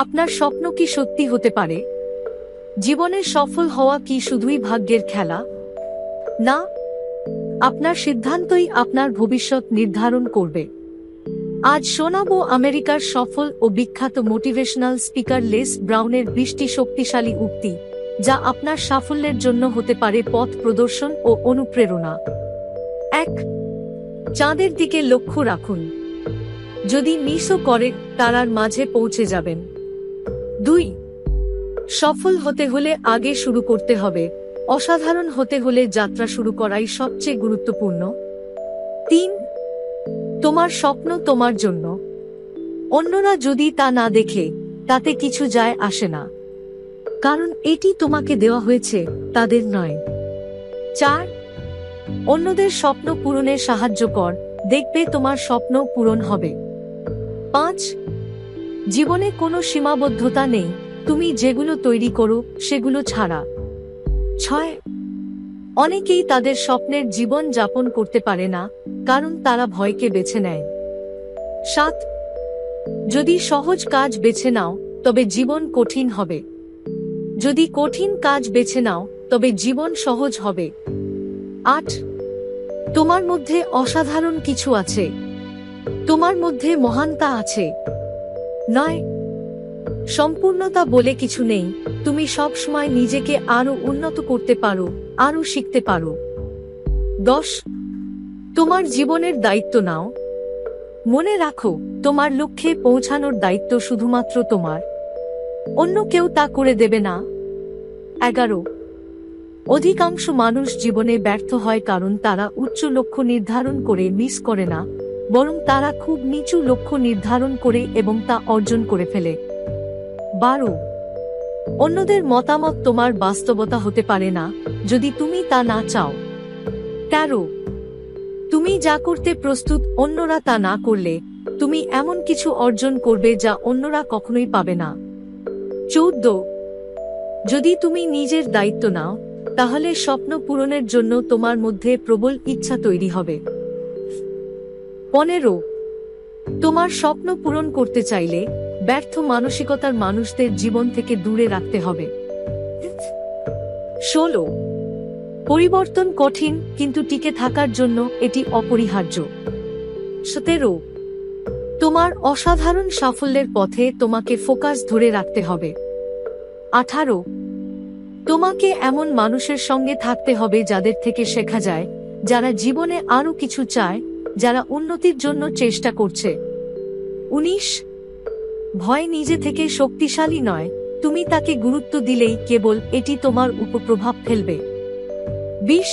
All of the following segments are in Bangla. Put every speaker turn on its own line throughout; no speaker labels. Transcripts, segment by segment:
আপনার স্বপ্ন কি সত্যি হতে পারে? জীবনে সফল হওয়া কি শুধুই ভাগ্যের খেলা? না, আপনার সিদ্ধান্তই আপনার ভবিষ্যৎ নির্ধারণ করবে। আজ শোনাবো আমেরিকার সফল ও বিখ্যাত মোটিভেশনাল স্পিকার লেস ব্রাউনের 20টি শক্তিশালী উক্তি, যা আপনার সাফল্যের জন্য হতে পারে পথ প্রদর্শন ও অনুপ্রেরণা। 1. চাঁদের দিকে লক্ষ্য রাখুন। যদি মিসও করে, তারার মাঝে পৌঁছে যাবেন। 2. সফল হতে হলে আগে শুরু করতে হবে, অসাধারণ হতে হলে যাত্রা শুরু করাই সবচেয়ে গুরুত্বপূর্ণ। 3. তোমার স্বপ্ন তোমার জন্য, অন্যরা যদি তা না দেখে তাতে কিছু যায় আসে না, কারণ এটি তোমাকে দেওয়া হয়েছে, তাদের নয়। 4. অন্যদের স্বপ্ন পূরণে সাহায্য কর, দেখবে তোমার স্বপ্ন পূরণ হবে। 5. জীবনে কোনো সীমাবদ্ধতা নেই, তুমি যেগুলো তৈরি করো সেগুলো ছাড়া। 6. অনেকেই তাদের স্বপ্নের জীবন যাপন করতে পারে না, কারণ তারা ভয়কে বেছে নেয়। 7. যদি সহজ কাজ বেছে নাও, তবে জীবন কঠিন হবে। যদি কঠিন কাজ বেছে নাও, তবে জীবন সহজ হবে। 8. তোমার মধ্যে অসাধারণ কিছু আছে, তোমার মধ্যে মহানতা আছে। 9. সম্পূর্ণতা বলে কিছু নেই, তুমি সব সময় নিজেকে আরো উন্নত করতে পারো, আরো শিখতে পারো। 10. তোমার জীবনের দায়িত্ব নাও। মনে রাখো, তোমার লক্ষ্যে পৌঁছানোর দায়িত্ব শুধুমাত্র তোমার, অন্য কেউ তা করে দেবে না। 11. অধিকাংশ মানুষ জীবনে ব্যর্থ হয় কারণ তারা উচ্চ লক্ষ্য নির্ধারণ করে মিস করে না, বরং তারা খুব নিচু লক্ষ্য নির্ধারণ করে এবং তা অর্জন করে ফেলে। 12. অন্যদের মতামত তোমার বাস্তবতা হতে পারে না, যদি তুমি তা না চাও। 13. তুমি যা করতে প্রস্তুত, অন্যরা তা না করলে তুমি এমন কিছু অর্জন করবে যা অন্যরা কখনোই পাবে না। 14. যদি তুমি নিজের দায়িত্ব নাও, তাহলে স্বপ্ন পূরণের জন্য তোমার মধ্যে প্রবল ইচ্ছা তৈরি হবে। 15. তোমার স্বপ্ন পূরণ করতে চাইলে ব্যর্থ মানসিকতার মানুষদের জীবন থেকে দূরে রাখতে হবে। 16. পরিবর্তন কঠিন, কিন্তু টিকে থাকার জন্য এটি অপরিহার্য। 17. তোমার অসাধারণ সাফল্যের পথে তোমাকে ফোকাস ধরে রাখতে হবে। 18. তোমাকে এমন মানুষের সঙ্গে থাকতে হবে যাদের থেকে শেখা যায়, যারা জীবনে আরো কিছু চায়, যারা উন্নতির জন্য চেষ্টা করছে। 19. ভয় নিজে থেকে শক্তিশালী নয়, তুমি তাকে গুরুত্ব দিলেই কেবল এটি তোমার উপর প্রভাব ফেলবে। 20.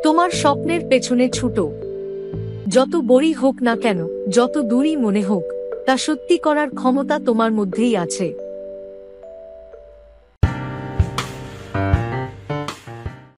তোমার স্বপ্নের পেছনে ছুটো, যত বড়ই হোক না কেন, যত দূরই মনে হোক, তা সত্যি করার ক্ষমতা তোমার মধ্যেই আছে।